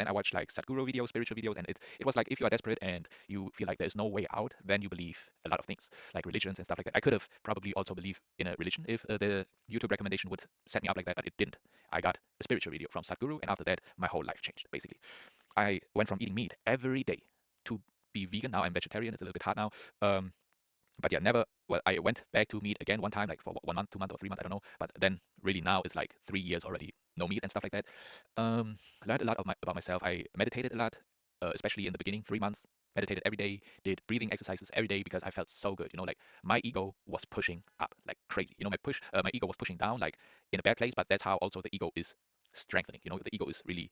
then I watched like Sadhguru videos, spiritual videos, and it was like if you are desperate and you feel like there's no way out, then you believe a lot of things like religions and stuff like that. I could have probably also believed in a religion if the YouTube recommendation would set me up like that, but it didn't. I got a spiritual video from Sadhguru, and after that, my whole life changed basically. I went from eating meat every day to be vegan. Now I'm vegetarian. It's a little bit hard now. Um, but yeah, never. Well, I went back to meat again one time, like for 1 month, 2 months, or 3 months. I don't know. But then, really, now it's like 3 years already, no meat and stuff like that. Learned a lot about myself. I meditated a lot, especially in the beginning, 3 months. Meditated every day. Did breathing exercises every day because I felt so good. Like my ego was pushing up like crazy. My ego was pushing down like in a bad place. But that's how also the ego is strengthening. The ego is really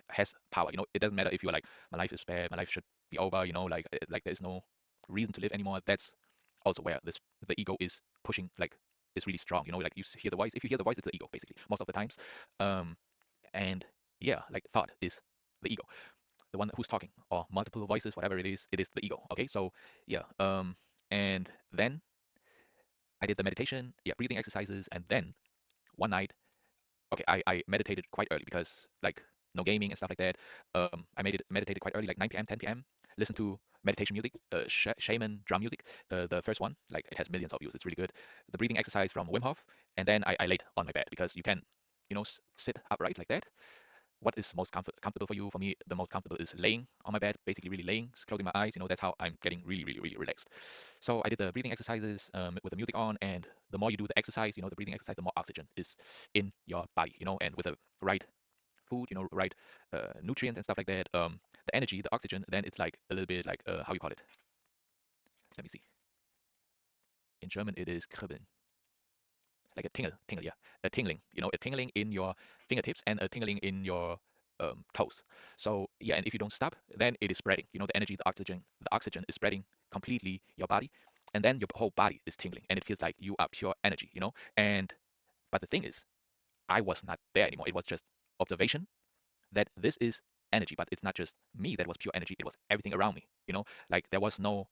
has power. It doesn't matter if you're like my life is bad, my life should be over. Like there's no reason to live anymore. That's also where the ego is pushing, like is really strong. Like you hear the voice. If you hear the voice, it's the ego basically most of the times. um and yeah, like thought is the ego, the one who's talking, or multiple voices, whatever it is the ego. Okay, so yeah. And then I did the meditation, yeah, breathing exercises, and then one night, okay, I meditated quite early because like no gaming and stuff like that. I meditated quite early, like 9 p.m., 10 p.m. Listen to meditation music, shaman drum music. The first one, like it has millions of views. It's really good. The breathing exercise from Wim Hof, and then I laid on my bed because you can, sit upright like that. What is most comfortable for you? For me, the most comfortable is laying on my bed, basically really laying, closing my eyes. That's how I'm getting really, really, really relaxed. So I did the breathing exercises with the music on, and the more you do the exercise, the breathing exercise, the more oxygen is in your body, and with the right food, right nutrients and stuff like that, the energy, the oxygen, then it's like a little bit like, how you call it? Let me see. In German, it is kribbeln, like a tingle, yeah, a tingling, a tingling in your fingertips and a tingling in your toes. So yeah, and if you don't stop, then it is spreading. The energy, the oxygen is spreading completely your body, and then your whole body is tingling, and it feels like you are pure energy. And but the thing is, I was not there anymore. It was just observation that this is energy, but it's not just me that was pure energy. It was everything around me. Like there was no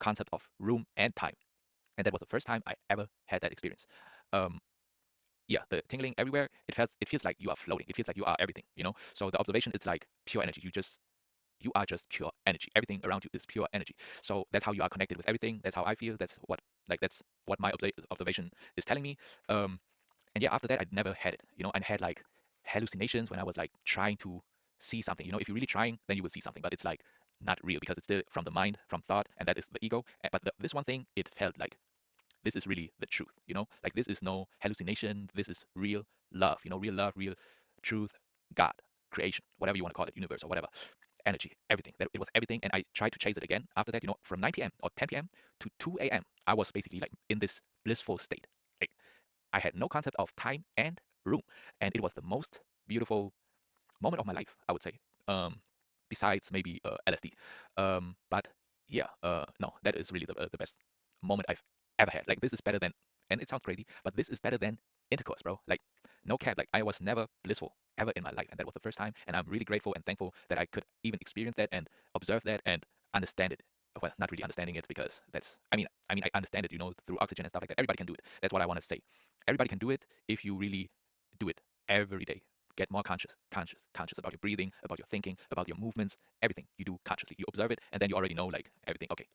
concept of room and time, and that was the first time I ever had that experience. Um, yeah, the tingling everywhere. It feels like you are floating. It feels like you are everything. So the observation is like pure energy. You are just pure energy. Everything around you is pure energy. So that's how you are connected with everything. That's how I feel. That's what my observation is telling me. Um, and yeah, after that, I never had it. I had like hallucinations when I was like trying to see something. If you're really trying, then you will see something, but it's like not real because it's still from the mind, from thought, and that is the ego. But this one thing, it felt like this is really the truth. Like this is no hallucination. This is real love. Real love, real truth, God, creation, whatever you want to call it, universe or whatever, energy, everything. That it was everything, and I tried to chase it again. After that, from 9 p.m. or 10 p.m. to 2 a.m., I was basically like in this blissful state. Like I had no concept of time and room, and it was the most beautiful moment of my life, I would say. Um, Besides maybe LSD, but yeah, no, that is really the best moment I've ever had. Like this is better than, and it sounds crazy, but this is better than intercourse, bro. Like no cap, like I was never blissful ever in my life, and that was the first time, and I'm really grateful and thankful that I could even experience that and observe that and understand it. Well, not really understanding it because that's, I understand it, through oxygen and stuff like that. Everybody can do it. That's what I want to say. Everybody can do it if you really do it every day. Get more conscious about your breathing, about your thinking, about your movements, everything you do consciously. You observe it, and then you already know like everything. Okay,